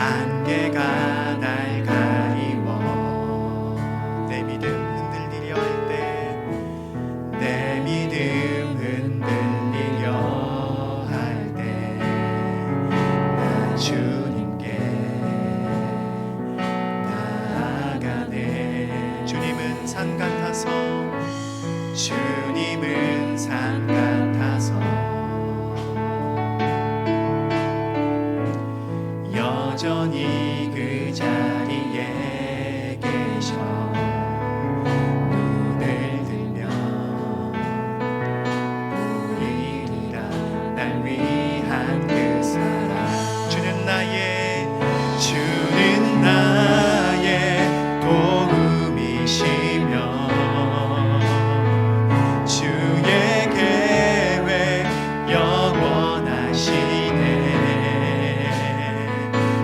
안개가 날 가리워 내 믿음 흔들리려 할 때 내 믿음 흔들리려 할 때 나 주님께 나아가네. 주님은 산 같아서 주님은 산 같아서 여전히 그 자리에 계셔. 눈을 들면 보이리라 날 위한 그 사랑. 주는 나의 도움이시며 주의 계획 영원하시네.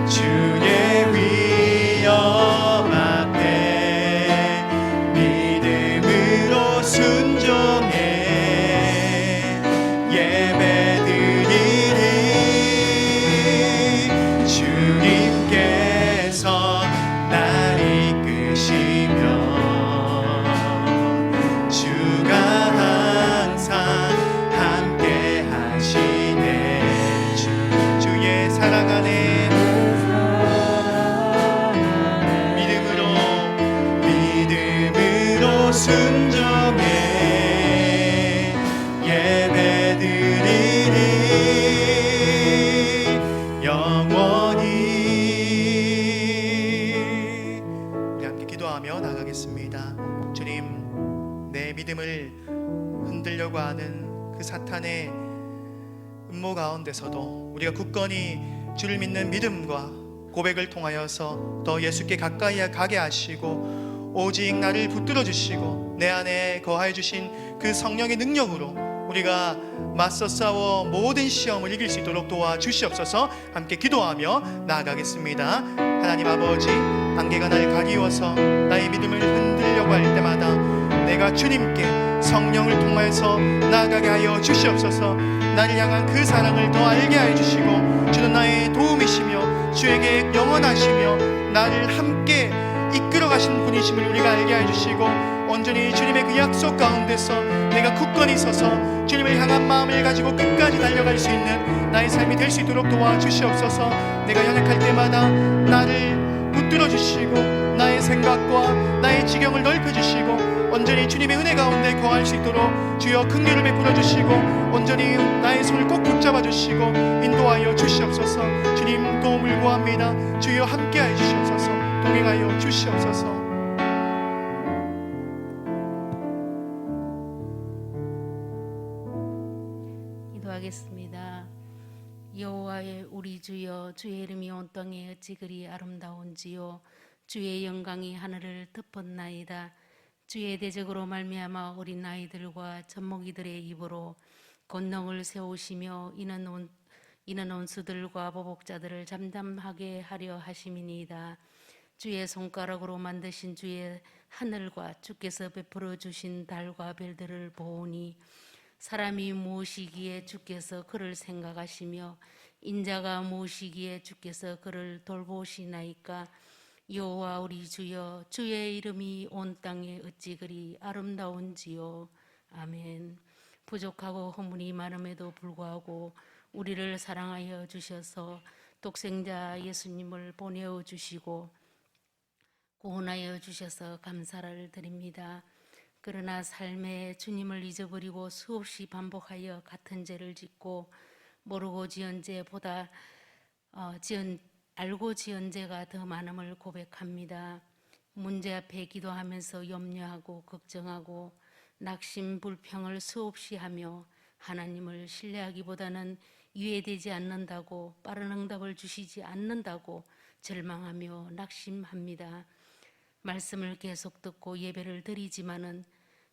주의 위엄 앞에 믿음으로 순종해 예배드리리. 주님께서 날 이끄시며 주가 항상 함께 하시네. 주의 사랑 안에 믿음으로 순종해 예배드리리 영원히. 우리 함께 기도하며 나가겠습니다. 주님, 내 믿음을 흔들려고 하는 그 사탄의 음모 가운데서도 우리가 굳건히 주를 믿는 믿음과 고백을 통하여서 더 예수께 가까이 가게 하시고 오직 나를 붙들어 주시고 내 안에 거하여 주신 그 성령의 능력으로 우리가 맞서 싸워 모든 시험을 이길 수 있도록 도와주시옵소서. 함께 기도하며 나아가겠습니다. 하나님 아버지, 안개가 날 가리워서 나의 믿음을 흔들려고 할 때마다 내가 주님께 성령을 통하여서 나아가게 하여 주시옵소서. 나를 향한 그 사랑을 더 알게 하여 주시고 주는 나의 도움이시며 주의 계획 영원하시며 나를 함께 이끌어 가시는 분이심을 우리가 알게 하여 주시고 온전히 주님의 그 약속 가운데서 내가 굳건히 서서 주님을 향한 마음을 가지고 끝까지 달려갈 수 있는 나의 삶이 될 수 있도록 도와주시옵소서. 내가 연약할 때마다 나를 붙들어 주시고 나의 생각과 나의 지경을 넓혀 주시고 온전히 주님의 은혜 가운데 거할 수 있도록 주여 긍휼을 베풀어 주시고 온전히 나의 손을 꼭 붙잡아 주시고 인도하여 주시옵소서. 주님 도움을 구합니다. 주여 함께하여 주시옵소서. 동행하여 주시옵소서. 기도하겠습니다. 여호와의 우리 주여, 주의 이름이 온 땅에 어찌 그리 아름다운지요. 주의 영광이 하늘을 덮었나이다. 주의 대적으로 말미암아 어린 아이들과 젖먹이들의 입으로 권능을 세우시며 이는 원수들과 보복자들을 잠잠하게 하려 하심이니이다. 주의 손가락으로 만드신 주의 하늘과 주께서 베풀어 주신 달과 별들을 보오니 사람이 무엇이기에 주께서 그를 생각하시며 인자가 무엇이기에 주께서 그를 돌보시나이까. 여호와 우리 주여, 주의 이름이 온 땅에 어찌 그리 아름다운지요. 아멘. 부족하고 허물이 많음에도 불구하고 우리를 사랑하여 주셔서 독생자 예수님을 보내어 주시고 구원하여 주셔서 감사를 드립니다. 그러나 삶에 주님을 잊어버리고 수없이 반복하여 같은 죄를 짓고 모르고 지은 죄보다 알고 지은 죄가 더 많음을 고백합니다. 문제 앞에 기도하면서 염려하고 걱정하고 낙심 불평을 수없이 하며 하나님을 신뢰하기보다는 이해되지 않는다고, 빠른 응답을 주시지 않는다고 절망하며 낙심합니다. 말씀을 계속 듣고 예배를 드리지만은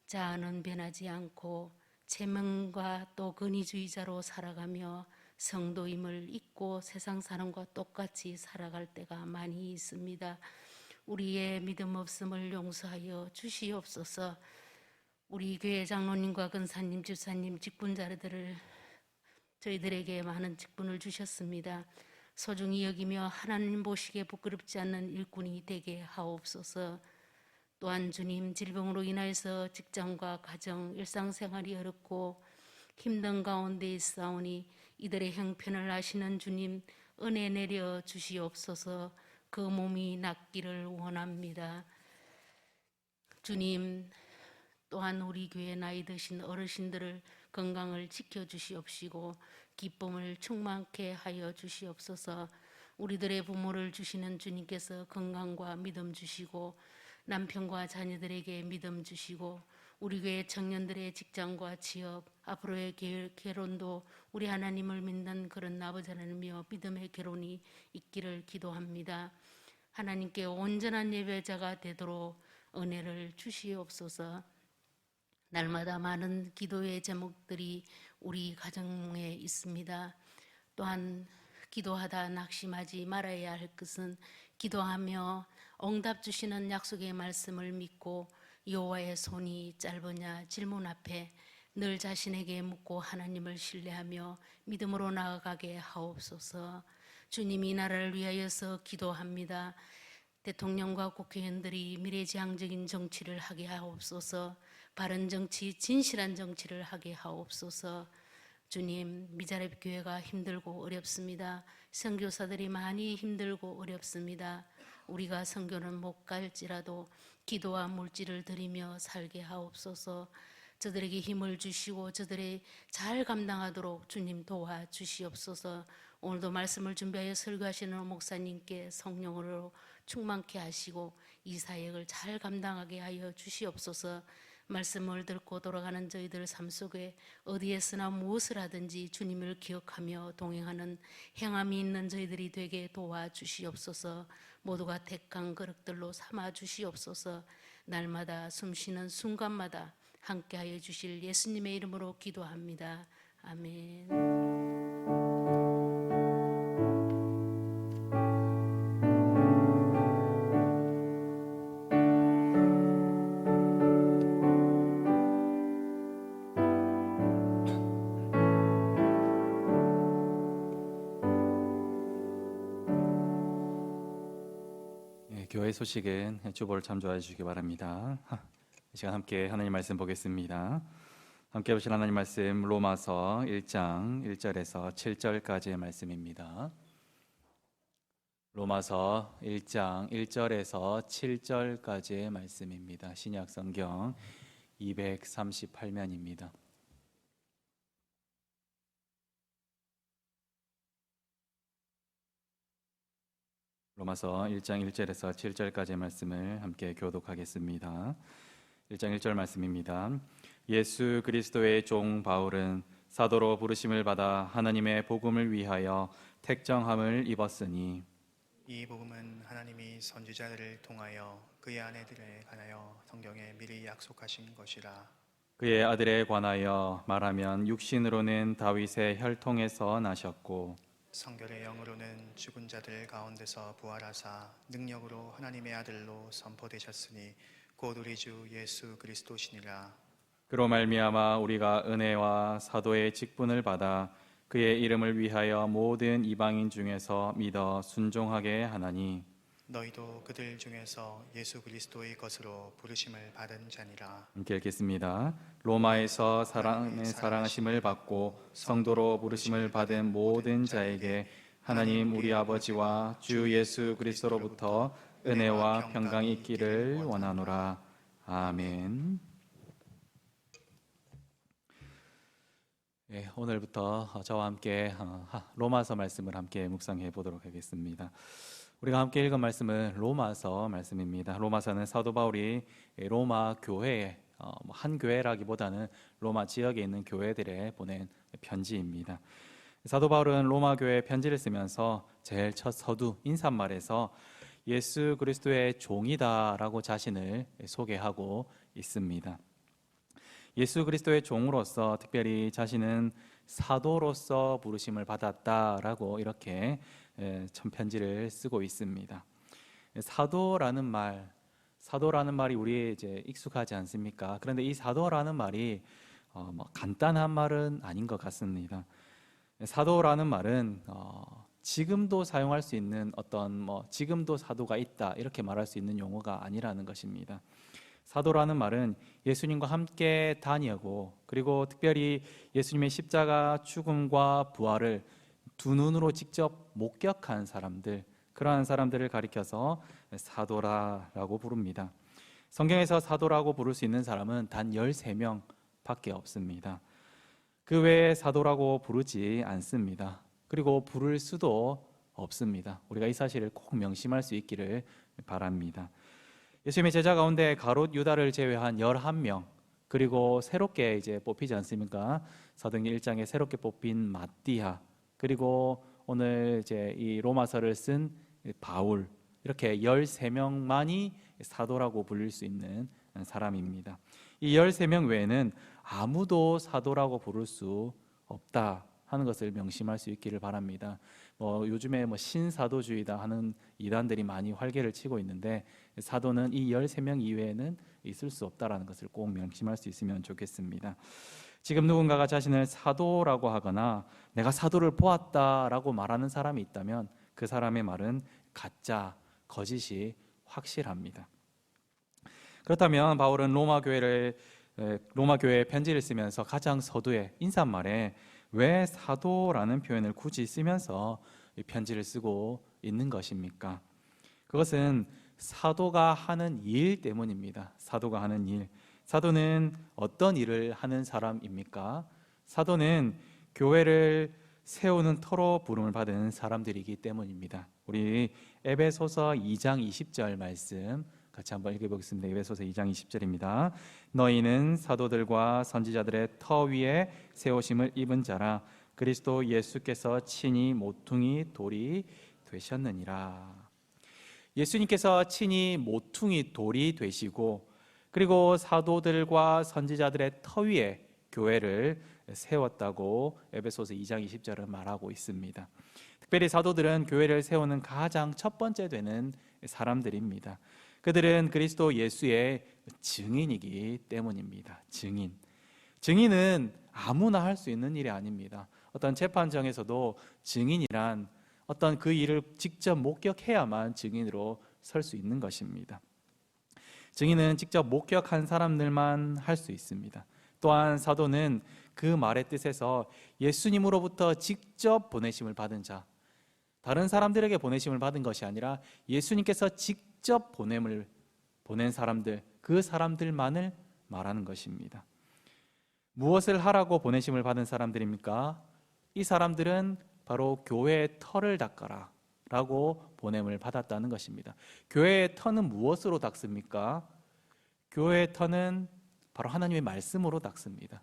자아는 변하지 않고 체면과 또 권위주의자로 살아가며 성도임을 잊고 세상 사람과 똑같이 살아갈 때가 많이 있습니다. 우리의 믿음 없음을 용서하여 주시옵소서. 우리 교회 장로님과 권사님, 집사님, 직분자들을 저희들에게 많은 직분을 주셨습니다. 소중히 여기며 하나님 보시기에 부끄럽지 않는 일꾼이 되게 하옵소서. 또한 주님, 질병으로 인하여서 직장과 가정, 일상생활이 어렵고 힘든 가운데 있사오니 이들의 형편을 아시는 주님, 은혜 내려 주시옵소서. 그 몸이 낫기를 원합니다. 주님, 또한 우리 교회 나이 드신 어르신들을 건강을 지켜주시옵시고 기쁨을 충만케 하여 주시옵소서. 우리들의 부모를 주시는 주님께서 건강과 믿음 주시고 남편과 자녀들에게 믿음 주시고 우리 교회 청년들의 직장과 취업, 앞으로의 결혼도 우리 하나님을 믿는 그런 아버지 하나님이여 믿음의 결혼이 있기를 기도합니다. 하나님께 온전한 예배자가 되도록 은혜를 주시옵소서. 날마다 많은 기도의 제목들이 우리 가정에 있습니다. 또한 기도하다 낙심하지 말아야 할 것은 기도하며 응답 주시는 약속의 말씀을 믿고 여호와의 손이 짧으냐 질문 앞에 늘 자신에게 묻고 하나님을 신뢰하며 믿음으로 나아가게 하옵소서. 주님, 이 나라를 위하여서 기도합니다. 대통령과 국회의원들이 미래지향적인 정치를 하게 하옵소서. 바른 정치, 진실한 정치를 하게 하옵소서. 주님, 미자립 교회가 힘들고 어렵습니다. 선교사들이 많이 힘들고 어렵습니다. 우리가 선교는 못 갈지라도 기도와 물질을 드리며 살게 하옵소서. 저들에게 힘을 주시고 저들이 잘 감당하도록 주님 도와주시옵소서. 오늘도 말씀을 준비하여 설교하시는 목사님께 성령으로 충만케 하시고 이 사역을 잘 감당하게 하여 주시옵소서. 말씀을 듣고 돌아가는 저희들 삶 속에 어디에서나 무엇을 하든지 주님을 기억하며 동행하는 행함이 있는 저희들이 되게 도와주시옵소서. 모두가 택한 그릇들로 삼아 주시옵소서. 날마다 숨쉬는 순간마다 함께하여 주실 예수님의 이름으로 기도합니다. 아멘. 교회 소식은 주보를 참조해 주시기 바랍니다. 이 시간 함께 하나님 말씀 보겠습니다. 함께 보실 하나님 말씀 로마서 1장 1절에서 7절까지의 말씀입니다. 로마서 1장 1절에서 7절까지의 말씀입니다. 신약 성경 238면입니다. 로마서 1장 1절에서 7절까지의 말씀을 함께 교독하겠습니다. 1장 1절 말씀입니다. 예수 그리스도의 종 바울은 사도로 부르심을 받아 하나님의 복음을 위하여 택정함을 입었으니 이 복음은 하나님이 선지자들을 통하여 그의 아내들에 관하여 성경에 미리 약속하신 것이라. 그의 아들에 관하여 말하면 육신으로는 다윗의 혈통에서 나셨고 성결의 영으로는 죽은 자들 가운데서 부활하사 능력으로 하나님의 아들로 선포되셨으니 곧 우리 주 예수 그리스도시니라. 그로 말미암아 우리가 은혜와 사도의 직분을 받아 그의 이름을 위하여 모든 이방인 중에서 믿어 순종하게 하나니 너희도 그들 중에서 예수 그리스도의 것으로 부르심을 받은 자니라. 함께 읽겠습니다. 로마에서 사랑의 사랑하심을 받고 성도로 부르심을 받은 모든 자에게 하나님 우리 아버지와 주 예수 그리스도로부터 은혜와 평강이 있기를 원하노라. 아멘. 오늘부터 저와 함께 로마서 말씀을 함께 묵상해 보도록 하겠습니다. 우리가 함께 읽은 말씀은 로마서 말씀입니다. 로마서는 사도 바울이 로마 교회에 한 교회라기보다는 로마 지역에 있는 교회들에 보낸 편지입니다. 사도 바울은 로마 교회에 편지를 쓰면서 제일 첫 서두 인사말에서 예수 그리스도의 종이다라고 자신을 소개하고 있습니다. 예수 그리스도의 종으로서 특별히 자신은 사도로서 부르심을 받았다라고 이렇게 첫 편지를 쓰고 있습니다. 사도라는 말이 우리에 이제 익숙하지 않습니까? 그런데 이 사도라는 말이 간단한 말은 아닌 것 같습니다. 사도라는 말은 지금도 사용할 수 있는 어떤 지금도 사도가 있다 이렇게 말할 수 있는 용어가 아니라는 것입니다. 사도라는 말은 예수님과 함께 다니고 그리고 특별히 예수님의 십자가 죽음과 부활을 두 눈으로 직접 목격한 사람들, 그러한 사람들을 가리켜서 사도라고 부릅니다. 성경에서 사도라고 부를 수 있는 사람은 단 13명 밖에 없습니다. 그 외에 사도라고 부르지 않습니다. 그리고 부를 수도 없습니다. 우리가 이 사실을 꼭 명심할 수 있기를 바랍니다. 예수님의 제자 가운데 가롯 유다를 제외한 11명, 그리고 새롭게 이제 뽑히지 않습니까? 사도행전 1장에 새롭게 뽑힌 마띠아, 그리고 오늘 이제 이 로마서를 쓴 바울, 이렇게 13명만이 사도라고 불릴 수 있는 사람입니다. 이 13명 외에는 아무도 사도라고 부를 수 없다 하는 것을 명심할 수 있기를 바랍니다. 요즘에 신사도주의다 하는 이단들이 많이 활개를 치고 있는데 사도는 이 13명 이외에는 있을 수 없다라는 것을 꼭 명심할 수 있으면 좋겠습니다. 지금 누군가가 자신을 사도라고 하거나 내가 사도를 보았다라고 말하는 사람이 있다면 그 사람의 말은 가짜, 거짓이 확실합니다. 그렇다면 바울은 로마 교회에 편지를 쓰면서 가장 서두에 인사말에 왜 사도라는 표현을 굳이 쓰면서 편지를 쓰고 있는 것입니까? 그것은 사도가 하는 일 때문입니다. 사도가 하는 일. 사도는 어떤 일을 하는 사람입니까? 사도는 교회를 세우는 터로 부름을 받은 사람들이기 때문입니다. 우리 에베소서 2장 20절 말씀 같이 한번 읽어보겠습니다. 에베소서 2장 20절입니다. 너희는 사도들과 선지자들의 터 위에 세우심을 입은 자라 그리스도 예수께서 친히 모퉁이 돌이 되셨느니라. 예수님께서 친히 모퉁이 돌이 되시고 그리고 사도들과 선지자들의 터 위에 교회를 세웠다고 에베소서 2장 20절은 말하고 있습니다. 특별히 사도들은 교회를 세우는 가장 첫 번째 되는 사람들입니다. 그들은 그리스도 예수의 증인이기 때문입니다. 증인은 아무나 할 수 있는 일이 아닙니다. 어떤 재판정에서도 증인이란 어떤 그 일을 직접 목격해야만 증인으로 설 수 있는 것입니다. 증인은 직접 목격한 사람들만 할 수 있습니다. 또한 사도는 그 말의 뜻에서 예수님으로부터 직접 보내심을 받은 자, 다른 사람들에게 보내심을 받은 것이 아니라 예수님께서 직접 보낸 사람들, 그 사람들만을 말하는 것입니다. 무엇을 하라고 보내심을 받은 사람들입니까? 이 사람들은 바로 교회의 터를 닦아라 라고 보냄을 받았다는 것입니다. 교회의 터는 무엇으로 닦습니까? 교회의 터는 바로 하나님의 말씀으로 닦습니다.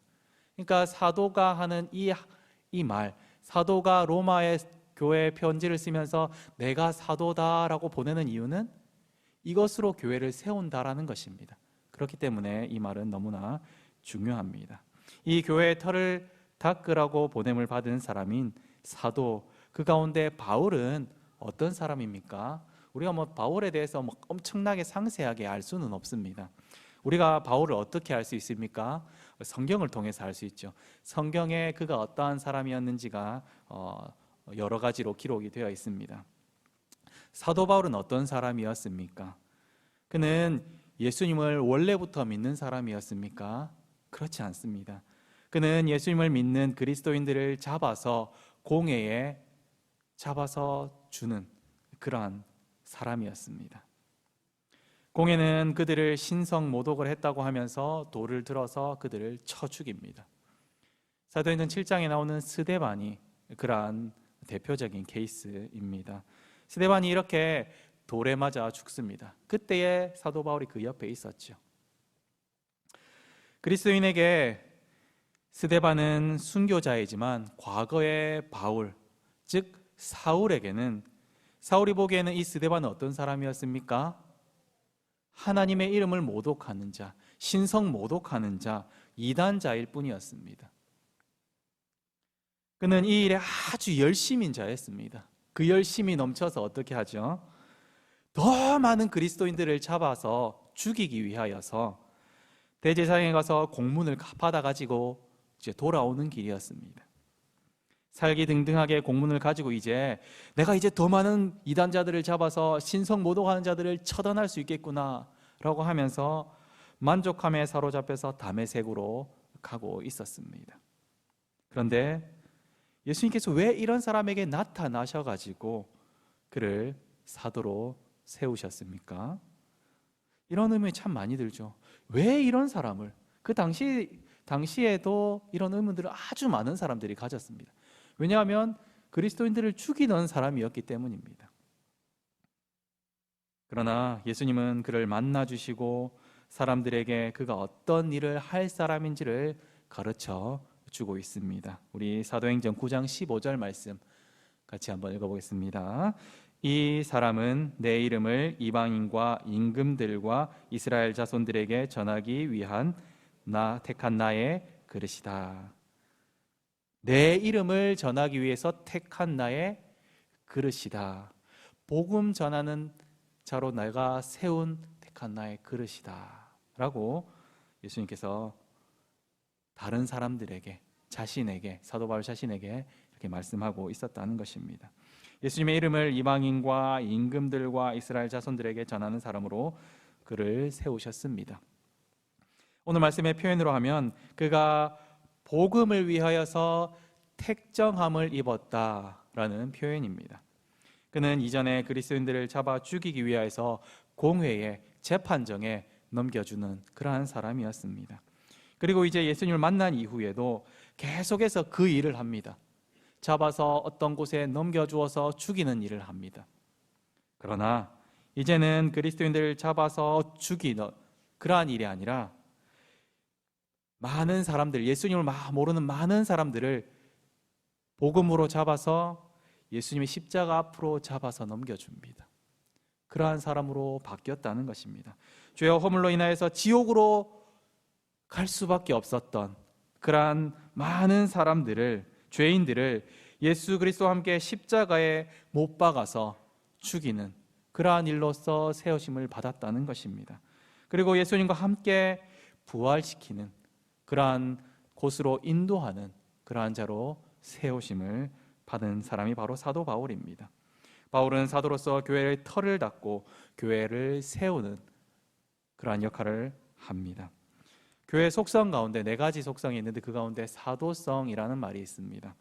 그러니까 사도가 하는 이 말, 사도가 로마의 교회에 편지를 쓰면서 내가 사도다라고 보내는 이유는 이것으로 교회를 세운다라는 것입니다. 그렇기 때문에 이 말은 너무나 중요합니다. 이 교회의 터를 닦으라고 보냄을 받은 사람인 사도, 그 가운데 바울은 어떤 사람입니까? 우리가 바울에 대해서 엄청나게 상세하게 알 수는 없습니다. 우리가 바울을 어떻게 알 수 있습니까? 성경을 통해서 알 수 있죠. 성경에 그가 어떠한 사람이었는지가 여러 가지로 기록이 되어 있습니다. 사도 바울은 어떤 사람이었습니까? 그는 예수님을 원래부터 믿는 사람이었습니까? 그렇지 않습니다. 그는 예수님을 믿는 그리스도인들을 잡아서 공회에 잡아서 주는 그러한 사람이었습니다. 공회는 그들을 신성 모독을 했다고 하면서 돌을 들어서 그들을 쳐 죽입니다. 사도행전 7장에 나오는 스데반이 그러한 대표적인 케이스입니다. 스데반이 이렇게 돌에 맞아 죽습니다. 그때에 사도 바울이 그 옆에 있었죠. 그리스도인에게 스데반은 순교자이지만 과거의 바울, 즉 사울에게는, 사울이 보기에는 이 스데반은 어떤 사람이었습니까? 하나님의 이름을 모독하는 자, 신성 모독하는 자, 이단자일 뿐이었습니다. 그는 이 일에 아주 열심인 자였습니다. 그 열심이 넘쳐서 어떻게 하죠? 더 많은 그리스도인들을 잡아서 죽이기 위하여서 대제사장에 가서 공문을 받아가지고 이제 돌아오는 길이었습니다. 살기등등하게 공문을 가지고 내가 이제 더 많은 이단자들을 잡아서 신성 모독하는 자들을 처단할 수 있겠구나라고 하면서 만족함에 사로잡혀서 다메섹으로 가고 있었습니다. 그런데 예수님께서 왜 이런 사람에게 나타나셔가지고 그를 사도로 세우셨습니까? 이런 의문이 참 많이 들죠. 왜 이런 사람을? 그 당시에도 이런 의문들을 아주 많은 사람들이 가졌습니다. 왜냐하면 그리스도인들을 죽이는 사람이었기 때문입니다. 그러나 예수님은 그를 만나 주시고 사람들에게 그가 어떤 일을 할 사람인지를 가르쳐 주고 있습니다. 우리 사도행전 9장 15절 말씀 같이 한번 읽어보겠습니다. 이 사람은 내 이름을 이방인과 임금들과 이스라엘 자손들에게 전하기 위한 택한 나의 그릇이다. 내 이름을 전하기 위해서 택한 나의 그릇이다. 복음 전하는 자로 내가 세운 택한 나의 그릇이다 라고 예수님께서 다른 사람들에게, 자신에게, 사도 바울 자신에게 이렇게 말씀하고 있었다는 것입니다. 예수님의 이름을 이방인과 임금들과 이스라엘 자손들에게 전하는 사람으로 그를 세우셨습니다. 오늘 말씀의 표현으로 하면 그가 복음을 위하여서 택정함을 입었다라는 표현입니다. 그는 이전에 그리스도인들을 잡아 죽이기 위하여서 공회의 재판정에 넘겨주는 그러한 사람이었습니다. 그리고 이제 예수님을 만난 이후에도 계속해서 그 일을 합니다. 잡아서 어떤 곳에 넘겨주어서 죽이는 일을 합니다. 그러나 이제는 그리스도인들을 잡아서 죽이는 그러한 일이 아니라 많은 사람들, 예수님을 모르는 많은 사람들을 복음으로 잡아서 예수님의 십자가 앞으로 잡아서 넘겨줍니다. 그러한 사람으로 바뀌었다는 것입니다. 죄와 허물로 인하여서 지옥으로 갈 수밖에 없었던 그러한 많은 사람들을, 죄인들을 예수 그리스도와 함께 십자가에 못 박아서 죽이는 그러한 일로서 세우심을 받았다는 것입니다. 그리고 예수님과 함께 부활시키는 그러한 곳으로 인도하는 그러한 자로 세우심을 받은 사람이 바로 사도 바울입니다. 바울은 사도로서 교회의 터를 닦고 교회를 세우는 그러한 역할을 합니다. 교회 속성 가운데 4가지 속성이 있는데 그 가운데 사도성이라는 말이 있습니다.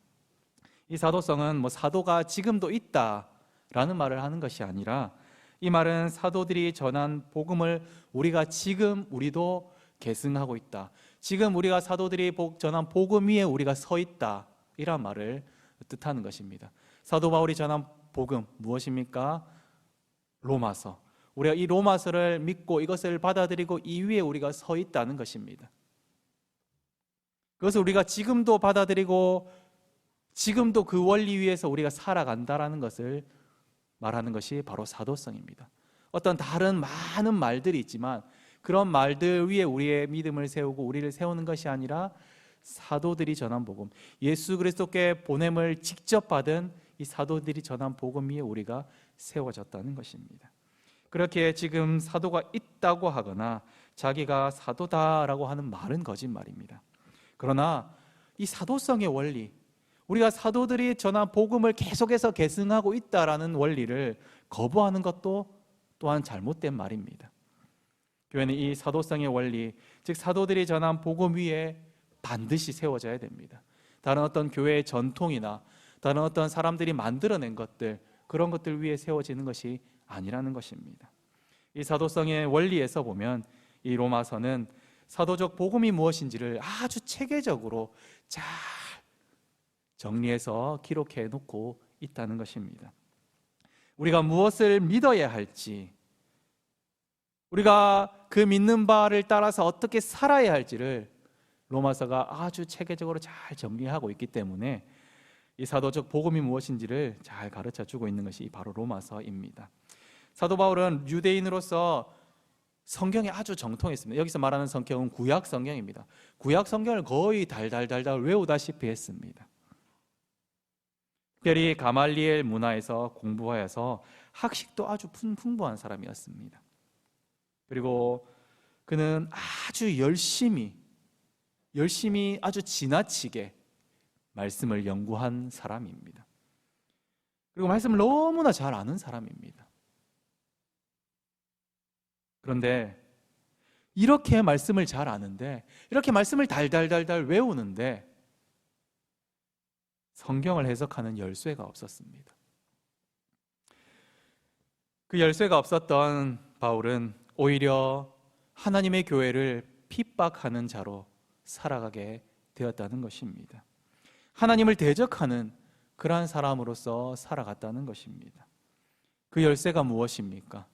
이 사도성은 사도가 지금도 있다라는 말을 하는 것이 아니라 이 말은 사도들이 전한 복음을 우리도 계승하고 있다. 지금 우리가 사도들이 전한 복음 위에 우리가 서 있다. 이런 말을 뜻하는 것입니다. 사도 바울이 전한 복음 무엇입니까? 로마서. 우리가 이 로마서를 믿고 이것을 받아들이고 이 위에 우리가 서 있다는 것입니다. 그것을 우리가 지금도 받아들이고 지금도 그 원리 위에서 우리가 살아간다라는 것을 말하는 것이 바로 사도성입니다. 어떤 다른 많은 말들이 있지만 그런 말들 위에 우리의 믿음을 세우고 우리를 세우는 것이 아니라 사도들이 전한 복음, 예수 그리스도께 보냄을 직접 받은 이 사도들이 전한 복음 위에 우리가 세워졌다는 것입니다. 그렇게 지금 사도가 있다고 하거나 자기가 사도다라고 하는 말은 거짓말입니다. 그러나 이 사도성의 원리, 우리가 사도들이 전한 복음을 계속해서 계승하고 있다라는 원리를 거부하는 것도 또한 잘못된 말입니다. 교회는 이 사도성의 원리, 즉 사도들이 전한 복음 위에 반드시 세워져야 됩니다. 다른 어떤 교회의 전통이나 다른 어떤 사람들이 만들어낸 것들, 그런 것들 위에 세워지는 것이 아니라는 것입니다. 이 사도성의 원리에서 보면 이 로마서는 사도적 복음이 무엇인지를 아주 체계적으로 잘 정리해서 기록해 놓고 있다는 것입니다. 우리가 무엇을 믿어야 할지, 우리가 그 믿는 바를 따라서 어떻게 살아야 할지를 로마서가 아주 체계적으로 잘 정리하고 있기 때문에 이 사도적 복음이 무엇인지를 잘 가르쳐 주고 있는 것이 바로 로마서입니다. 사도 바울은 유대인으로서 성경에 아주 정통했습니다. 여기서 말하는 성경은 구약 성경입니다. 구약 성경을 거의 달달달달 외우다시피 했습니다. 특별히 가말리엘 문화에서 공부하여서 학식도 아주 풍부한 사람이었습니다. 그리고 그는 아주 열심히 아주 지나치게 말씀을 연구한 사람입니다. 그리고 말씀을 너무나 잘 아는 사람입니다. 그런데 이렇게 말씀을 잘 아는데, 이렇게 말씀을 달달달달 외우는데 성경을 해석하는 열쇠가 없었습니다. 그 열쇠가 없었던 바울은 오히려 하나님의 교회를 핍박하는 자로 살아가게 되었다는 것입니다. 하나님을 대적하는 그러한 사람으로서 살아갔다는 것입니다. 그 열쇠가 무엇입니까?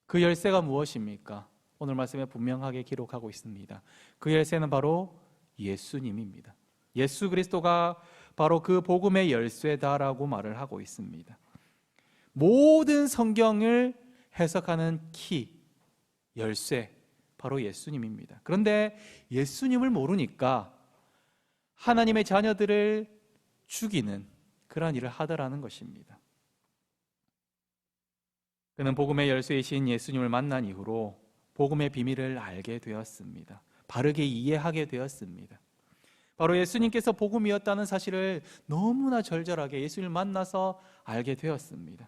그 열쇠가 무엇입니까? 오늘 말씀에 분명하게 기록하고 있습니다. 그 열쇠는 바로 예수님입니다. 예수 그리스도가 바로 그 복음의 열쇠다라고 말을 하고 있습니다. 모든 성경을 해석하는 키, 열쇠, 바로 예수님입니다. 그런데 예수님을 모르니까 하나님의 자녀들을 죽이는 그러한 일을 하더라는 것입니다. 그는 복음의 열쇠이신 예수님을 만난 이후로 복음의 비밀을 알게 되었습니다. 바르게 이해하게 되었습니다. 바로 예수님께서 복음이었다는 사실을 너무나 절절하게 예수님을 만나서 알게 되었습니다.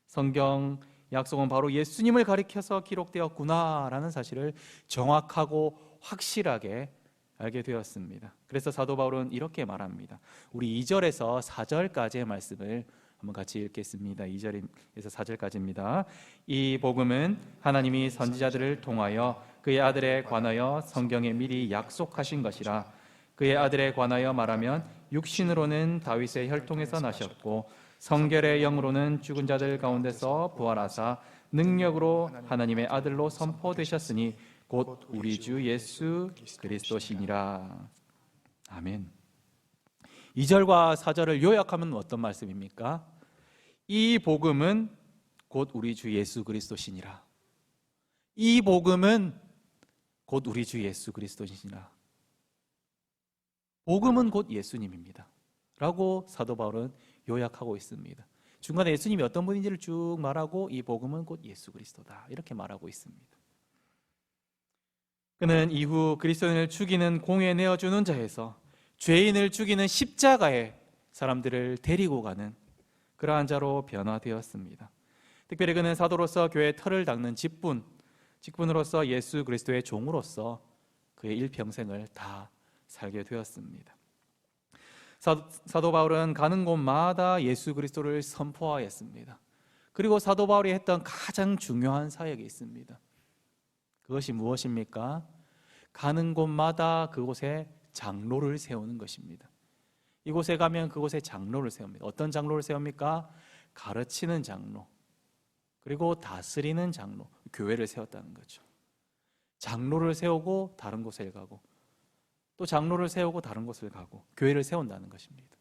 성경 약속은 바로 예수님을 가리켜서 기록되었구나라는 사실을 정확하고 확실하게 알게 되었습니다. 그래서 사도 바울은 이렇게 말합니다. 우리 2절에서 4절까지의 말씀을 한번 같이 읽겠습니다. 2절에서 4절까지입니다. 이 복음은 하나님이 선지자들을 통하여 그의 아들에 관하여 성경에 미리 약속하신 것이라. 그의 아들에 관하여 말하면 육신으로는 다윗의 혈통에서 나셨고 성결의 영으로는 죽은 자들 가운데서 부활하사 능력으로 하나님의 아들로 선포되셨으니 곧 우리 주 예수 그리스도시니라. 아멘. 2절과 4절을 요약하면 어떤 말씀입니까? 이 복음은 곧 우리 주 예수 그리스도시니라. 이 복음은 곧 우리 주 예수 그리스도시니라. 복음은 곧 예수님입니다 라고 사도 바울은 요약하고 있습니다. 중간에 예수님이 어떤 분인지를 쭉 말하고 이 복음은 곧 예수 그리스도다 이렇게 말하고 있습니다. 그는 이후 그리스도인을 죽이는 공에 내어주는 자에서 죄인을 죽이는 십자가에 사람들을 데리고 가는 그러한 자로 변화되었습니다. 특별히 그는 사도로서 교회의 털을 닦는 직분으로서 예수 그리스도의 종으로서 그의 일평생을 다 살게 되었습니다. 사도 바울은 가는 곳마다 예수 그리스도를 선포하였습니다. 그리고 사도 바울이 했던 가장 중요한 사역이 있습니다. 그것이 무엇입니까? 가는 곳마다 그곳에 장로를 세우는 것입니다. 이곳에 가면 그곳에 장로를 세웁니다. 어떤 장로를 세웁니까? 가르치는 장로, 그리고 다스리는 장로, 교회를 세웠다는 거죠. 장로를 세우고 다른 곳에 가고 또 장로를 세우고 다른 곳을 가고 교회를 세운다는 것입니다.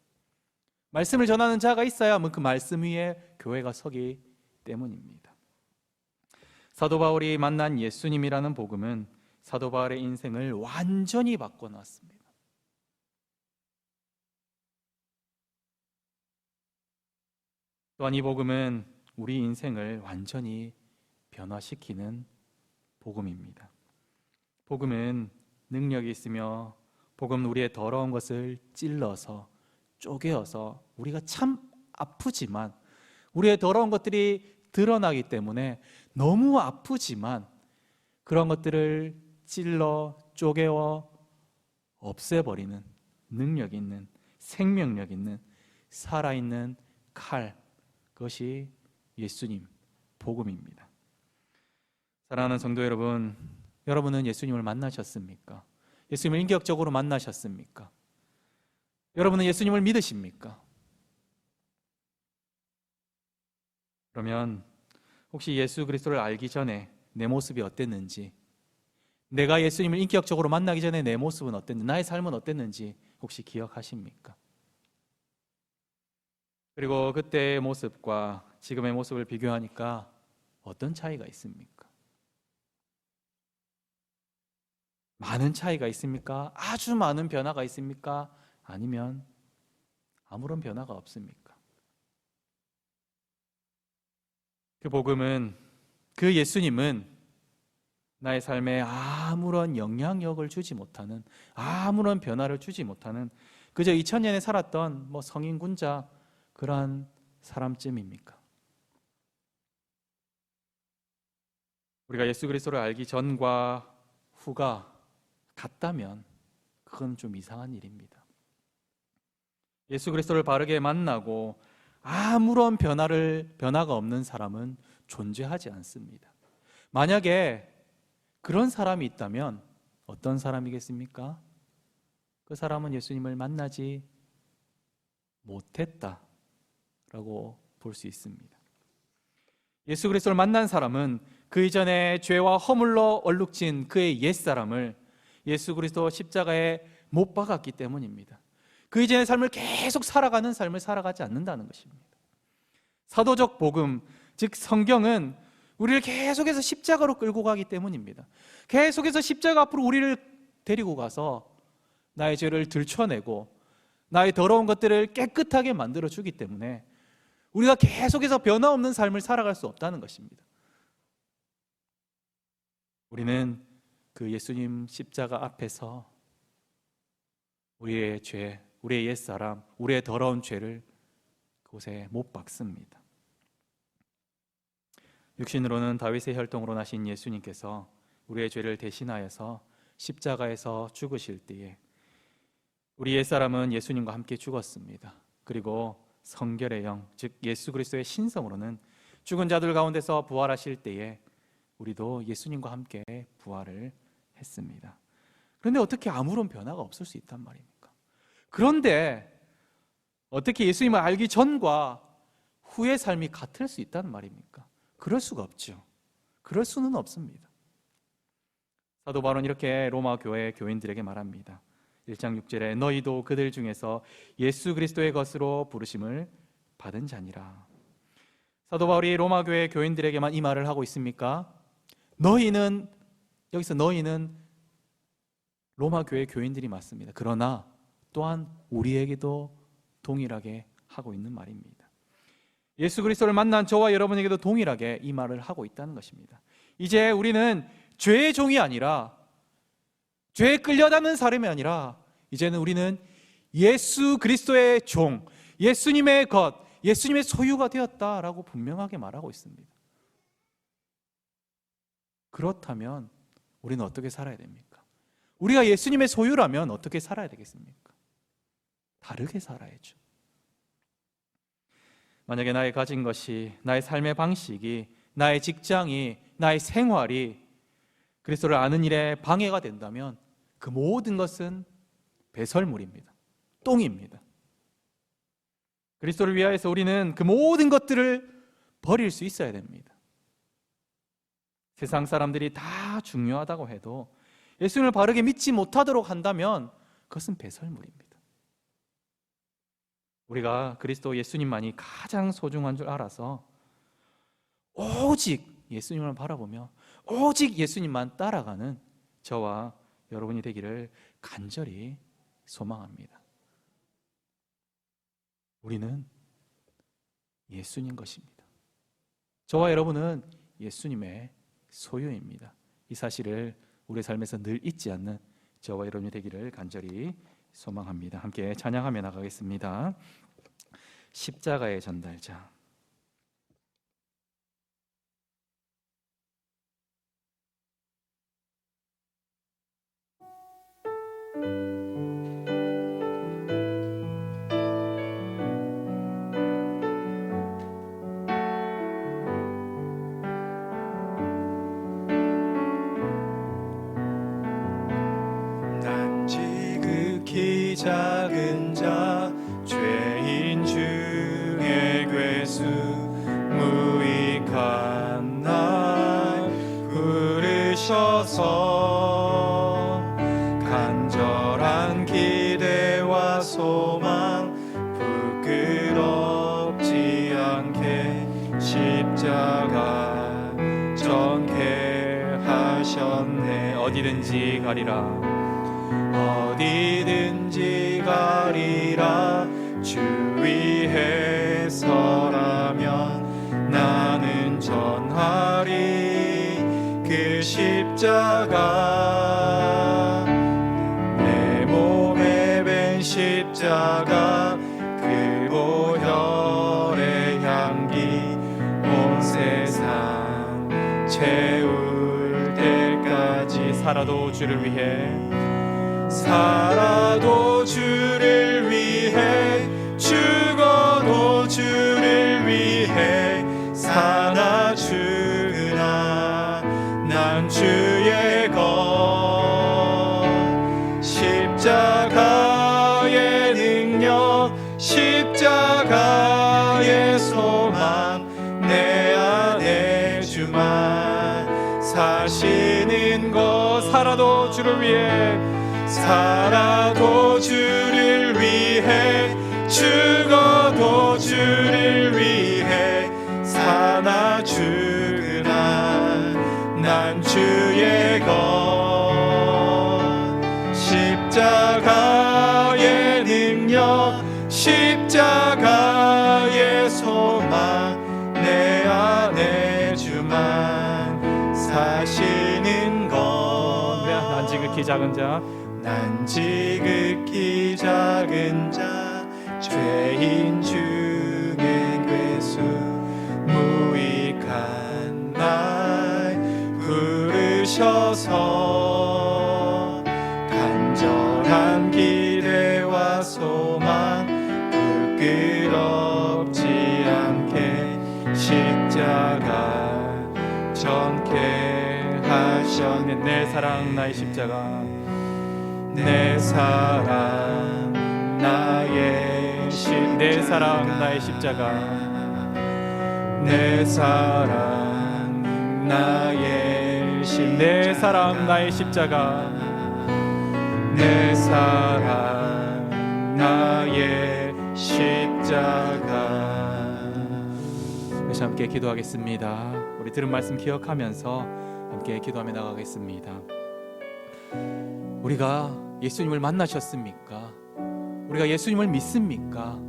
말씀을 전하는 자가 있어야만 그 말씀 위에 교회가 서기 때문입니다. 사도 바울이 만난 예수님이라는 복음은 사도 바울의 인생을 완전히 바꿔놨습니다. 또한 이 복음은 우리 인생을 완전히 변화시키는 복음입니다. 복음은 능력이 있으며 복음은 우리의 더러운 것을 찔러서 쪼개어서 우리가 참 아프지만 우리의 더러운 것들이 드러나기 때문에 너무 아프지만 그런 것들을 찔러 쪼개어 없애버리는 능력 있는 생명력 있는 살아있는 칼, 그것이 예수님 복음입니다. 사랑하는 성도 여러분, 여러분은 예수님을 만나셨습니까? 예수님을 인격적으로 만나셨습니까? 여러분은 예수님을 믿으십니까? 그러면 혹시 예수 그리스도를 알기 전에 내 모습이 어땠는지, 내가 예수님을 인격적으로 만나기 전에 내 모습은 어땠는지, 나의 삶은 어땠는지 혹시 기억하십니까? 그리고 그때의 모습과 지금의 모습을 비교하니까 어떤 차이가 있습니까? 많은 차이가 있습니까? 아주 많은 변화가 있습니까? 아니면 아무런 변화가 없습니까? 그 복음은, 그 예수님은 나의 삶에 아무런 영향력을 주지 못하는, 아무런 변화를 주지 못하는 그저 2000년에 살았던 성인 군자 그러한 사람쯤입니까? 우리가 예수 그리스도를 알기 전과 후가 같다면 그건 좀 이상한 일입니다. 예수 그리스도를 바르게 만나고 아무런 변화가 없는 사람은 존재하지 않습니다. 만약에 그런 사람이 있다면 어떤 사람이겠습니까? 그 사람은 예수님을 만나지 못했다라고 볼 수 있습니다. 예수 그리스도를 만난 사람은 그 이전에 죄와 허물로 얼룩진 그의 옛사람을 예수 그리스도 십자가에 못 박았기 때문입니다. 그 이전의 삶을 계속 살아가는 삶을 살아가지 않는다는 것입니다. 사도적 복음, 즉 성경은 우리를 계속해서 십자가로 끌고 가기 때문입니다. 계속해서 십자가 앞으로 우리를 데리고 가서 나의 죄를 들춰내고 나의 더러운 것들을 깨끗하게 만들어주기 때문에 우리가 계속해서 변화없는 삶을 살아갈 수 없다는 것입니다. 우리는 그 예수님 십자가 앞에서 우리의 죄, 우리의 옛사람, 우리의 더러운 죄를 그곳에 못 박습니다. 육신으로는 다윗의 혈통으로 나신 예수님께서 우리의 죄를 대신하여서 십자가에서 죽으실 때에 우리 옛사람은 예수님과 함께 죽었습니다. 그리고 성결의 영, 즉 예수 그리스도의 신성으로는 죽은 자들 가운데서 부활하실 때에 우리도 예수님과 함께 부활을 했습니다. 그런데 어떻게 아무런 변화가 없을 수 있단 말입니까? 그런데 어떻게 예수님을 알기 전과 후의 삶이 같을 수 있다는 말입니까? 그럴 수가 없죠. 그럴 수는 없습니다. 사도 바울은 이렇게 로마 교회 교인들에게 말합니다. 1장 6절에 너희도 그들 중에서 예수 그리스도의 것으로 부르심을 받은 자니라. 사도 바울이 로마 교회 교인들에게만 이 말을 하고 있습니까? 여기서 너희는 로마 교회 교인들이 맞습니다. 그러나 또한 우리에게도 동일하게 하고 있는 말입니다. 예수 그리스도를 만난 저와 여러분에게도 동일하게 이 말을 하고 있다는 것입니다. 이제 우리는 죄의 종이 아니라 죄에 끌려다니는 사람이 아니라 이제는 우리는 예수 그리스도의 종, 예수님의 것, 예수님의 소유가 되었다라고 분명하게 말하고 있습니다. 그렇다면 우리는 어떻게 살아야 됩니까? 우리가 예수님의 소유라면 어떻게 살아야 되겠습니까? 다르게 살아야죠. 만약에 나의 가진 것이, 나의 삶의 방식이, 나의 직장이, 나의 생활이 그리스도를 아는 일에 방해가 된다면 그 모든 것은 배설물입니다. 똥입니다. 그리스도를 위하여서 우리는 그 모든 것들을 버릴 수 있어야 됩니다. 세상 사람들이 다 중요하다고 해도 예수님을 바르게 믿지 못하도록 한다면 그것은 배설물입니다. 우리가 그리스도 예수님만이 가장 소중한 줄 알아서 오직 예수님을 바라보며 오직 예수님만 따라가는 저와 여러분이 되기를 간절히 소망합니다. 우리는 예수님 것입니다. 저와 여러분은 예수님의 소유입니다. 이 사실을 우리 삶에서 늘 잊지 않는 저와 여러분이 되기를 간절히 소망합니다. 함께 찬양하며 나가겠습니다. 십자가의 전달자. 난 지극히 작은 자 죄인 중에 괴수 무익한 날 부르셔서 간절한 기대와 소망 부끄럽지 않게 십자가 전케 하셨네. 어디든지 가리라. 어디든지 가리라. 주 위에 서라면 나는 전하리 그 십자가. 내 몸에 밴 십자가 십자가 그 보혈의 향기 온 세상 채울 때까지 살아도 주를 위해 살아도 주를 위해 죽어도 주를 위해 사나 주나 난 주의 것 십자가의 능력 십자가의 소망 내 안에 주만 사시는 것 살아도 주를 위해 살아도 주를 위해 죽어도 주를 위해 사나 죽으나 난 주의 것 십자가의 능력 십자가의 소망 내 안에 주만 사시는 것 난 지극히 작은 자 난 지극히 작은 자 죄인 중에 괴수 무익한 날 부르셔서 간절한 기대와 소망 부끄럽지 않게 십자가 전케 하셨네 내 사랑 나의 십자가 내 사랑 나의 내 사랑 나의 십자가 내 사랑 나의 내 사랑 나의 십자가 내 사랑 나의 십자가 다시 함께 기도하겠습니다. 우리 들은 말씀 기억하면서 함께 기도하며 나가겠습니다. 우리가 예수님을 만나셨습니까? 우리가 예수님을 믿습니까?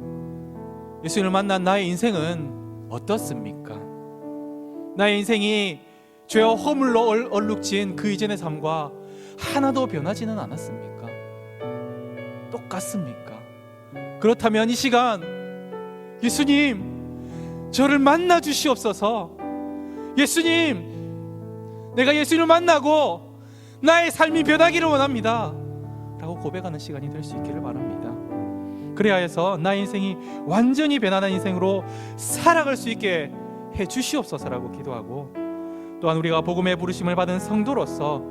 예수님을 만난 나의 인생은 어떻습니까? 나의 인생이 죄와 허물로 얼룩진 그 이전의 삶과 하나도 변하지는 않았습니까? 똑같습니까? 그렇다면 이 시간 예수님 저를 만나 주시옵소서. 예수님 내가 예수님을 만나고 나의 삶이 변하기를 원합니다 라고 고백하는 시간이 될 수 있기를 바랍니다. 그래야 해서 나의 인생이 완전히 변화된 인생으로 살아갈 수 있게 해 주시옵소서라고 기도하고, 또한 우리가 복음의 부르심을 받은 성도로서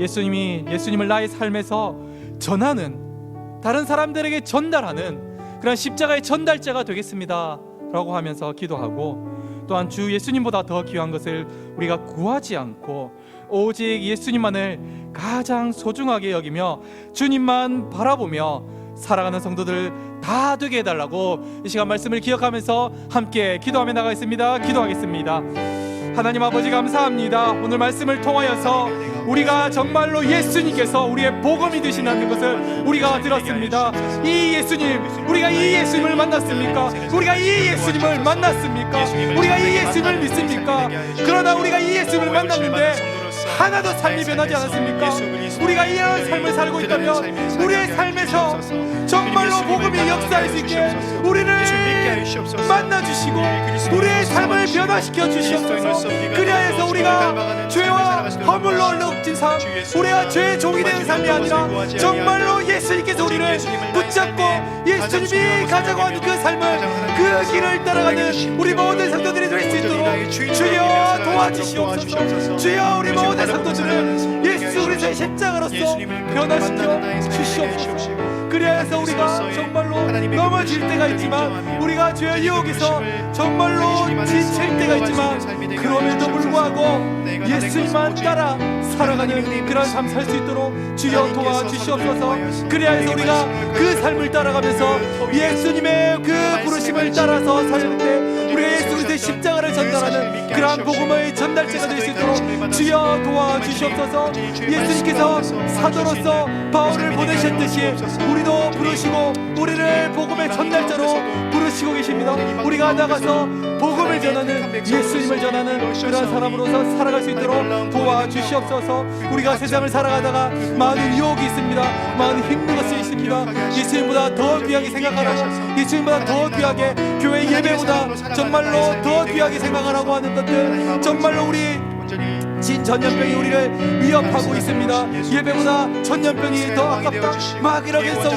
예수님을 나의 삶에서 전하는, 다른 사람들에게 전달하는 그런 십자가의 전달자가 되겠습니다 라고 하면서 기도하고, 또한 주 예수님보다 더 귀한 것을 우리가 구하지 않고 오직 예수님만을 가장 소중하게 여기며 주님만 바라보며 살아가는 성도들 다 되게 해달라고 이 시간 말씀을 기억하면서 함께 기도하며 나가겠습니다. 기도하겠습니다. 하나님 아버지 감사합니다. 오늘 말씀을 통하여서 우리가 정말로 예수님께서 우리의 복음이 되신다는 것을 우리가 들었습니다. 이 예수님, 우리가 이 예수님을 만났습니까? 우리가 이 예수님을 만났습니까? 우리가 이 예수님을 믿습니까? 그러나 우리가 이 예수님을 만났는데 하나도 삶이 변하지 않았습니까? 우리가 이런 삶을 살고 있다면 우리의 삶에서 정말로 복음이 역사할 수 있게 우리를 만나주시고 우리의 삶을 변화시켜 주시옵소서. 그리하여서 우리가 죄와 허물로 얼룩진 삶, 우리가 죄의 종이 되는 삶이 아니라 정말로 예수님께서 우리를 붙잡고 예수님이 가자고 하는 그 삶을, 그 길을 따라가는 우리 모든 성도들이 될 수 있도록 주여 도와주시옵소서. 주여 우리 모든 성도들을 예수 그리스도의 십자가로서 변화시켜 주시옵소서. 그래서 우리가 정말로 넘어질 때가 있지만, 우리가 죄의 유혹에서 정말로 지칠 때가 있지만, 그럼에도 불구하고 예수님만 따라 살아가는 그런 삶 살 수 있도록 주여 도와주시옵소서. 그래서 우리가 그 삶을 따라가면서 예수님의 그 부르심을 따라서 살 때 우리가 예수 그리스도의 십자가를 전달하는 그러한 복음의 전달자가 될 수 있도록 주여 도와주시옵소서. 예수님께서 사도로서 바울을 보내셨듯이 우리도 부르시고 우리를 복음의 전달자로 부르시고 계십니다. 우리가 나가서 복음을 복음을 전하는, 예수님을 전하는 그런 사람으로서 살아갈 수 있도록 도와주시옵소서. 우리가 세상을 살아가다가 많은 유혹이 있습니다. 많은 힘든 것이 있습니다. 예수님보다 더 귀하게 생각하라고, 예수님보다 더 귀하게, 교회 예배보다 정말로 더 귀하게 생각하라고 하는 것들, 정말로 우리 진전염병이 우리를 위협하고 있습니다. 예배보다 전염병이 더 아깝다, 막 이렇게 해서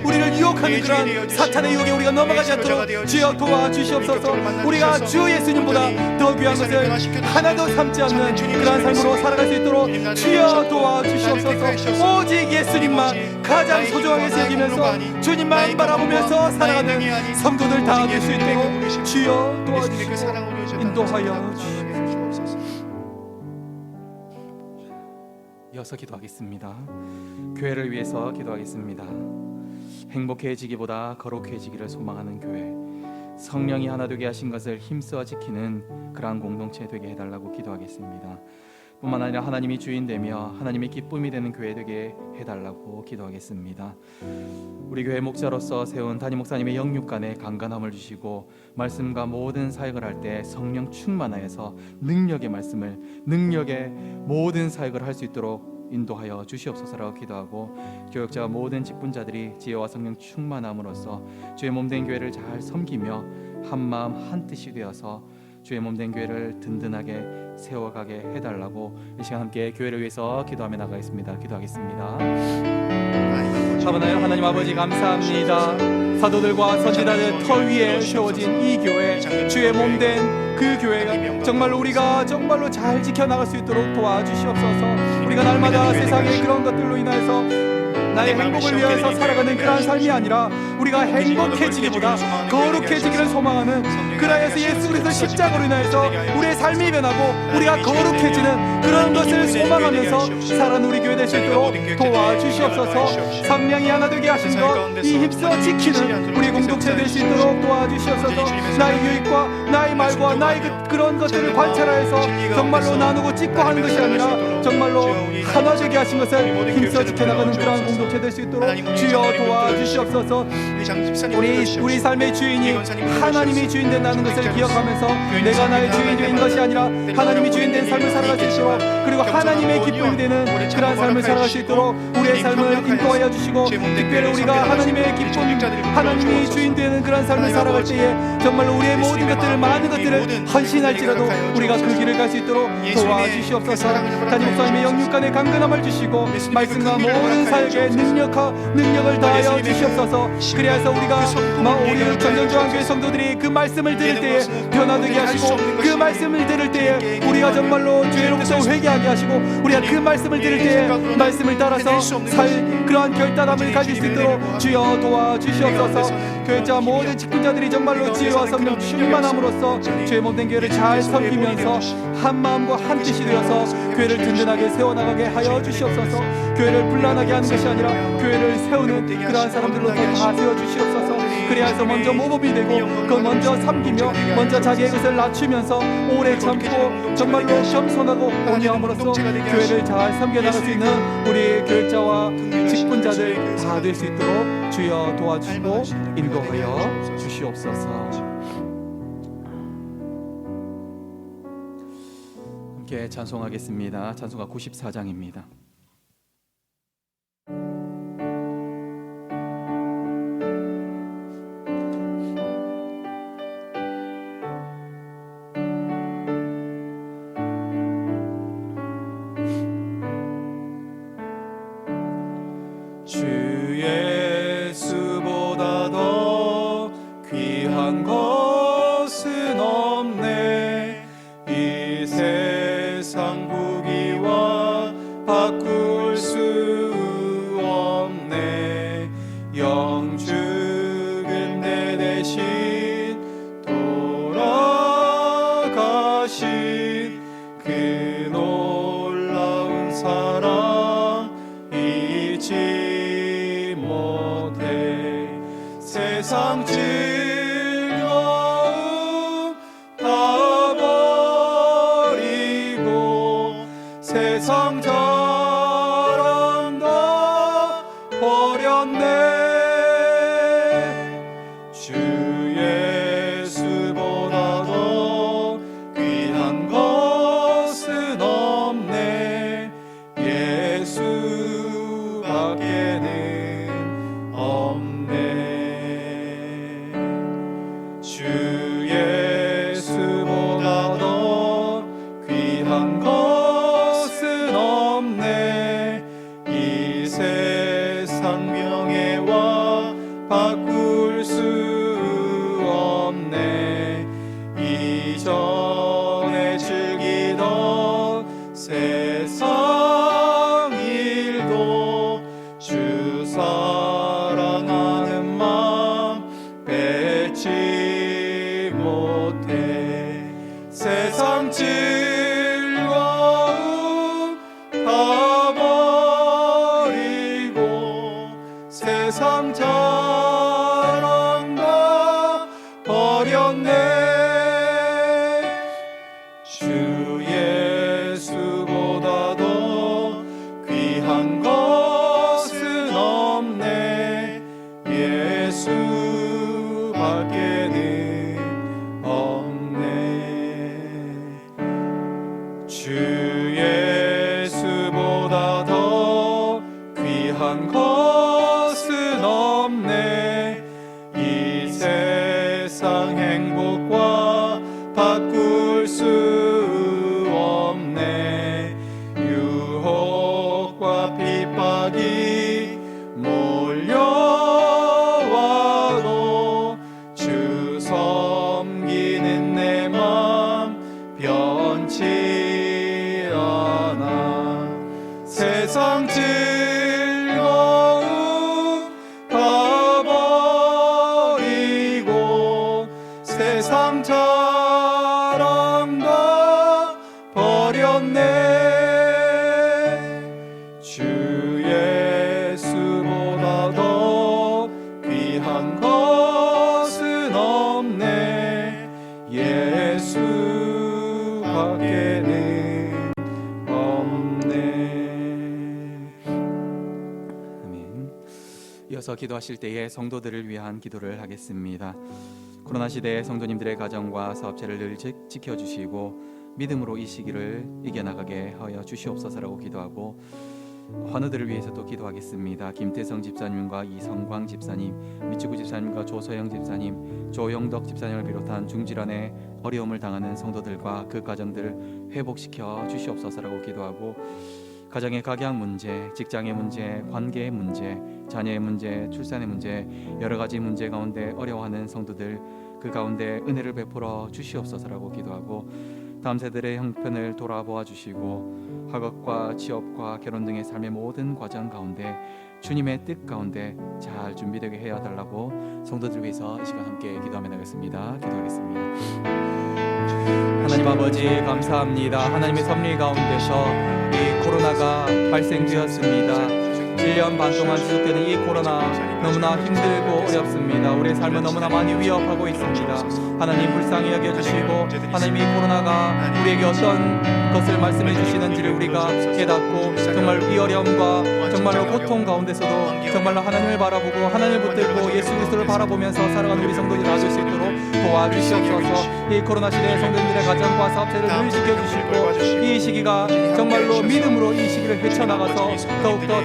우리를 유혹하는 그런 사탄의 유혹에 우리가 넘어가지 않도록 주여 도와주시옵소서. 우리가 주 예수님보다 더 귀한 것을 하나도 삼지 않는 그런 삶으로 살아갈 수 있도록 주여 도와주시옵소서. 오직 예수님만 가장 소중하게 여기면서 주님만 바라보면서 살아가는 성도들 다 될 수 있도록 주여 도와주시고 인도하여 주시옵소서. 이어서 기도하겠습니다. 교회를 위해서 기도하겠습니다. 행복해지기보다 거룩해지기를 소망하는 교회, 성령이 하나 되게 하신 것을 힘써 지키는 그러한 공동체 되게 해달라고 기도하겠습니다. 뿐만 아니라 하나님이 주인 되며 하나님의 기쁨이 되는 교회 되게 해달라고 기도하겠습니다. 우리 교회 목자로서 세운 담임 목사님의 영육간에 강건함을 주시고 말씀과 모든 사역을 할 때 성령 충만하여서 능력의 말씀을, 능력의 모든 사역을 할 수 있도록 인도하여 주시옵소서라고 기도하고, 교역자와 모든 직분자들이 지혜와 성령 충만함으로써 주의 몸된 교회를 잘 섬기며 한마음 한뜻이 되어서 주의 몸된 교회를 든든하게 세워가게 해달라고 이 시간 함께 교회를 위해서 기도하며 나가겠습니다. 기도하겠습니다. 사랑하는 하나님 아버지, 감사합니다. 사도들과 선지자들 터 위에 세워진 이 교회, 주의 몸된 그 교회가 정말로 우리가 정말로 잘 지켜나갈 수 있도록 도와주시옵소서. 우리가 날마다 세상의 그런 것들로 인하여서 나의 행복을 위해서 살아가는 그러한 삶이 아니라 우리가 행복해지기보다 거룩해지기를 소망하는, 그라에서 예수 그리스도 십자가로 인하여서 우리의 삶이 변하고 우리가 거룩해지는 그런 것을 소망하면서 살아가는 우리 교회 될 수 있도록 도와주시옵소서. 성령이 하나 되게 하신 것, 이 힘써 지키는 우리 공동체 될 수 있도록 도와주시옵소서. 나의 유익과 나의 말과 나의 그런 것들을 관찰하여서 정말로 나누고 찍고 하는 것이 아니라 정말로 하나 되게 하신 것을 힘써 지켜나가는 그러한 공동체 될 수 있도록 주여 도와주시옵소서. 우리 삶의 주인이 하나님이 주인 된다는 것을 기억하면서 내가 나의 주인이 된 것이 아니라 하나님이 주인 된 삶을 살아갈 수 있도록, 그리고 하나님의 기쁨이 되는 그러한 삶을 살아갈 수 있도록 우리의 삶을 인도하여 주시고, 특별히 우리가 하나님의 기쁨, 하나님이 주인 되는 그러한 삶을 살아갈 때에 정말로 우리의 모든 것들을, 많은 것들을 헌신할지라도 우리가 그 길을 갈 수 있도록 도와주시옵소서. 담임 목사님의 영육간에 강건함을 주시고 말씀과 모든 사역에 능력을 다하여 주시옵소서. 그리하여서 우리가 우리 전전조항교회 성도들이 그 말씀을 들을 때에 변화되게 하시고, 그 말씀을 들을 때에 우리가 정말로 죄로부터 회개하게 하시고, 우리가 그 말씀을 들을 때에 말씀을 따라서 그러한 결단함을 가질 수 있도록 주여 도와주시옵소서. 교회자 모든 직분자들이 정말로 지혜와 성령 충만함으로써 주의 몸된 교회를 잘 섬기면서 한 마음과 한 뜻이 되어서 교회를 든든하게 세워나가게 하여 주시옵소서. 교회를 분란하게 하는 것이 아니라 교회를 세우는 그러한 사람들로서 다 세워주시옵소서. 그래야서 먼저 모범이 되고 그 먼저 섬기며 먼저 자기의 것을 낮추면서 오래 참고 정말로 겸손하고 온유함으로써 교회를 잘 섬겨나갈 수 있는 우리 교육자와 직분자들 다 될 수 있도록 주여 도와주시고 인도하여 주시옵소서. 함께 찬송하겠습니다. 찬송가 94장입니다. 주 예수보다 더 귀한 것은 없네. 이 세상 부귀와 바꿀 수 없네. 영죽은 내 대신 돌아가신 그 놀라운 사랑 잊지 못해. 세상 즐거움 다 버리고 세상 자랑 다 버렸네. 주 예수보다 더 귀한 것은 없네. 이 세상 명예와 바꿀 수 없네. 이전에 즐기던 세상 일도 주 사랑하는 마음 뺏지 못해. 세상 즐거움 다 버리고 세상 자랑 다 버렸네. 주 예수보다 더 귀한 것은 없네. 예수밖에는 없네. 주 예수보다 더 귀한 것은 없네. 이 세상 행복과 바꿀 수 없네. 유혹과 핍박이 몰려와도 주 섬기는 내 맘 변치 않아. 세상 즐거움 다 버리고 세상 자랑 다 버렸네. 주 예수보다 더 귀한 것은 없네. 예수밖에는 없네. 아멘. 이어서 기도하실 때에 성도들을 위한 기도를 하겠습니다. 코로나 시대의 성도님들의 가정과 사업체를 늘 지켜주시고 믿음으로 이 시기를 이겨나가게 하여 주시옵소서라고 기도하고, 환우들을 위해서 또 기도하겠습니다. 김태성 집사님과 이성광 집사님, 미치구 집사님과 조서영 집사님, 조영덕 집사님을 비롯한 중질환의 어려움을 당하는 성도들과 그 가정들을 회복시켜 주시옵소서라고 기도하고, 가정의 각양 문제, 직장의 문제, 관계의 문제, 자녀의 문제, 출산의 문제, 여러 가지 문제 가운데 어려워하는 성도들, 그 가운데 은혜를 베풀어 주시옵소서라고 기도하고, 다음 세대의 형편을 돌아보아 주시고 학업과 취업과 결혼 등의 삶의 모든 과정 가운데 주님의 뜻 가운데 잘 준비되게 해야 달라고 성도들 위해서 이 시간 함께 기도하며 나가겠습니다. 기도하겠습니다. 하나님 아버지 감사합니다. 하나님의 섭리 가운데서 이 코로나가 발생되었습니다. 1년 반 동안 지속되는 이 코로나 너무나 힘들고 어렵습니다. 우리의 삶을 너무나 많이 위협하고 있습니다. 하나님 불쌍히 여겨주시고, 하나님 이 코로나가 우리에게 어떤 것을 말씀해 주시는지를 우리가 깨닫고, 정말 이 어려움과 정말로 고통 가운데서도 정말로 하나님을 바라보고 하나님을 붙들고 예수 그리스도를 바라보면서 살아가는 우리 성도들이 나아질 수 있도록 도와주시옵소서. 이 코로나 시대의 성도들의 가정과 사업체를 늘 지켜주시고, 이 시기가 정말로 믿음으로 이 시기를 헤쳐나가서 더욱더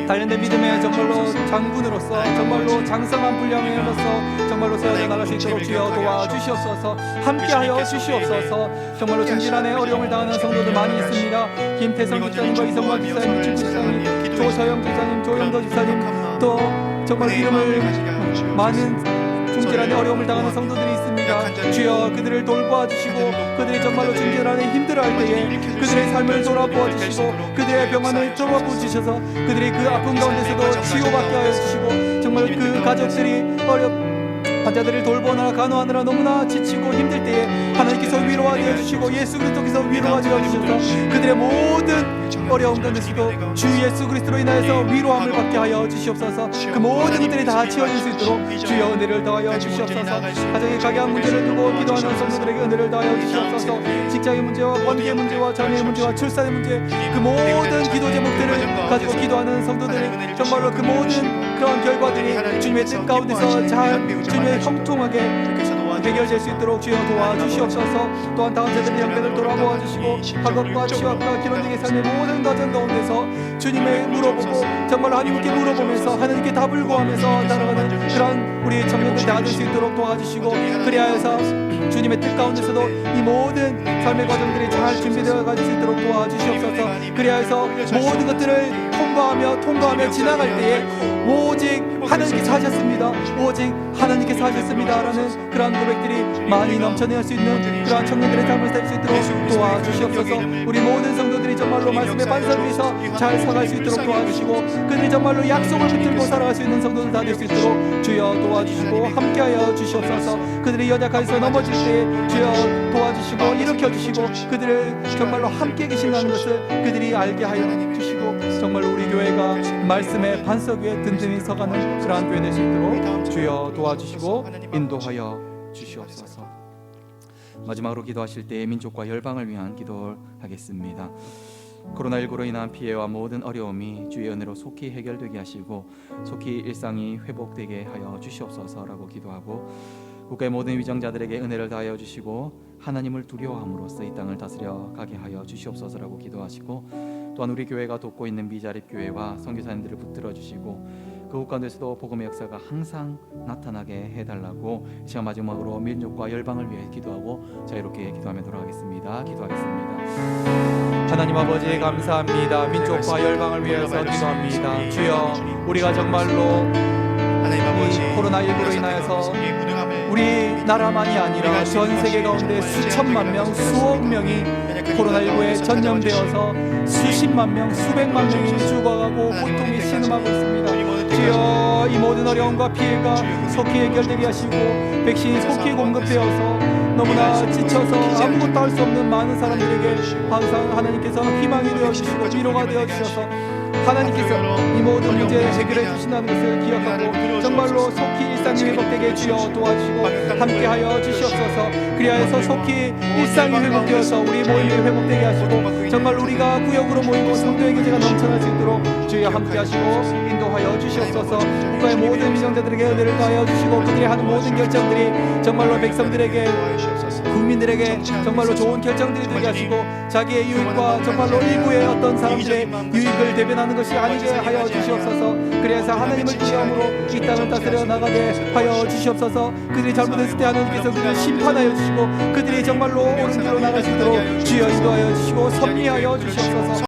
단련된 믿음의 정말로 장군으로서 정말로 장성한 분량으로서 정말로 세워져 나갈 수 있도록 주여 도와주시옵소서. 함께하여 주시옵소서. 정말로 중진환의 어려움을 당하는 성도들 많이 있습니다. 김태성 집사님과 이성만 집사님, 미치구 집사님, 조서영 집사님, 조영도 집사님, 또 정말 이름을 많은 중질환의 어려움을 당하는 성도들이 있습니다. 주여 그들을 돌보아 주시고, 그들이 정말로 중질환에 힘들어할 때에 그들의 삶을 돌아보아 주시고, 그들의 병환을 돌아보아 주셔서 그들이 그 아픔 가운데서도 치유받게 하여 주시고, 정말 그 가족들이 환자들을 돌보느라 간호하느라 너무나 지치고 힘들 때에 하나님께서 위로하여 주시고 예수 그리스도께서 위로하여 주셔서 그들의 모든 어려움 가운데서도 주 예수 그리스도로 인하여서 위로함을 받게 하여 주시옵소서. 그 모든 것들이 다 지어질 수 있도록 주여 은혜를 더하여 주시옵소서. 가정의 각양 문제를 두고 기도하는 성도들에게 은혜를 더하여 주시옵소서. 직장의 문제와 관계의 문제와 자녀의 문제와 출산의 문제, 그 모든 기도 제목들을 가지고 기도하는 성도들이 정말로 그 모든 그런 결과들이 주님의 뜻 가운데서 잘 주님의 형통하게 해결될 수 있도록 주여 도와주시옵소서. 또한 다음 세대의 형편을 돌아보아 주시고, 학업과 취업과 결혼 등의 삶의 모든 과정 가운데서 주님의 물어보고 정말 하나님께 물어보면서 하나님께 답을 구하면서 살아가는 그런 우리 청년들 나아질 수 있도록 도와주시고, 그리하여서 주님의 뜻 가운데서도 이 모든 삶의 과정들이 잘 준비되어 갈 수 있도록 도와주시옵소서. 그리하여서 모든 것들을 통과하며 지나갈 때에 오직 하나님께서 하셨습니다. 오직 하나님께서 하셨습니다라는 그러한 고백들이 많이 넘쳐날 수 있는 그러한 청년들의 삶을 살 수 있도록 도와주시옵소서. 우리 모든 성도들이 정말로 말씀의 반석을 위해서 잘 살아갈 수 있도록 도와주시고, 그들이 정말로 약속을 붙들고 살아갈 수 있는 성도들 다 될 수 있도록 주여 도와주시고 함께하여 주시옵소서. 그들이 연약해서 넘어질 때 주여 도와주시고 일으켜주시고, 그들을 정말로 함께 계신다는 것을 그들이 알게 하여 주시고, 정말로 우리 교회가 말씀의 반석 위에 든든히 서가는 그러한 교회 될 수 있도록 주여 도와주시고 인도하여 주시옵소서. 마지막으로 기도하실 때 민족과 열방을 위한 기도를 하겠습니다. 코로나19로 인한 피해와 모든 어려움이 주의 은혜로 속히 해결되게 하시고 속히 일상이 회복되게 하여 주시옵소서라고 기도하고, 국가의 모든 위정자들에게 은혜를 다하여 주시고 하나님을 두려워함으로써 이 땅을 다스려 가게 하여 주시옵소서라고 기도하시고, 또한 우리 교회가 돕고 있는 미자립 교회와 선교사님들을 붙들어 주시고 그 가운데서도 복음의 역사가 항상 나타나게 해달라고 이 시간 마지막으로 민족과 열방을 위해 기도하고 자유롭게 기도하며 돌아가겠습니다. 기도하겠습니다. 하나님 아버지 감사합니다. 민족과 열방을 위해서 기도합니다. 주여, 우리가 정말로 이 코로나19로 인하여서 우리 나라만이 아니라 전 세계 가운데 수천만 명, 수억 명이 코로나19에 전염되어서 수십만 명, 수백만 명이 죽어가고 고통이 신음하고 있습니다. 주여, 이 모든 어려움과 피해가 속히 해결되게 하시고 백신이 속히 공급되어서 너무나 지쳐서 아무것도 할 수 없는 많은 사람들에게 항상 하나님께서 희망이 되어주시고 위로가 되어주셔서 하나님께서 이 모든 문제 해결해 주신다는 것을 기억하고 정말로 속히 일상이 회복되게 주여 도와주시고 함께하여 주시옵소서. 그리하여서 속히 일상이 회복되어서 우리 모임이 회복되게 하시고 정말 우리가 구역으로 모이고 성도의 교제가 넘쳐날 수 있도록 주여 함께하시고 인도하여 주시옵소서. 국가의 모든 미정자들에게 은혜를 더하여 주시고 그들이 하는 모든 결정들이 정말로 백성들에게 국민들에게 정말로 좋은 결정들이 되게 하시고 자기의 유익과 정말로 일부의 어떤 사람들의 유익을 대변하는 것이 아니게 하여 주시옵소서. 그래서 하나님을 두려움으로 이 땅을 다스려 나가게 하여 주시옵소서. 그들이 잘못했을 때 하나님께서 그들을 심판하여 주시고 그들이 정말로 옳은 길로 나갈 수 있도록 주여 인도하여 주시고 섭리하여 주시옵소서.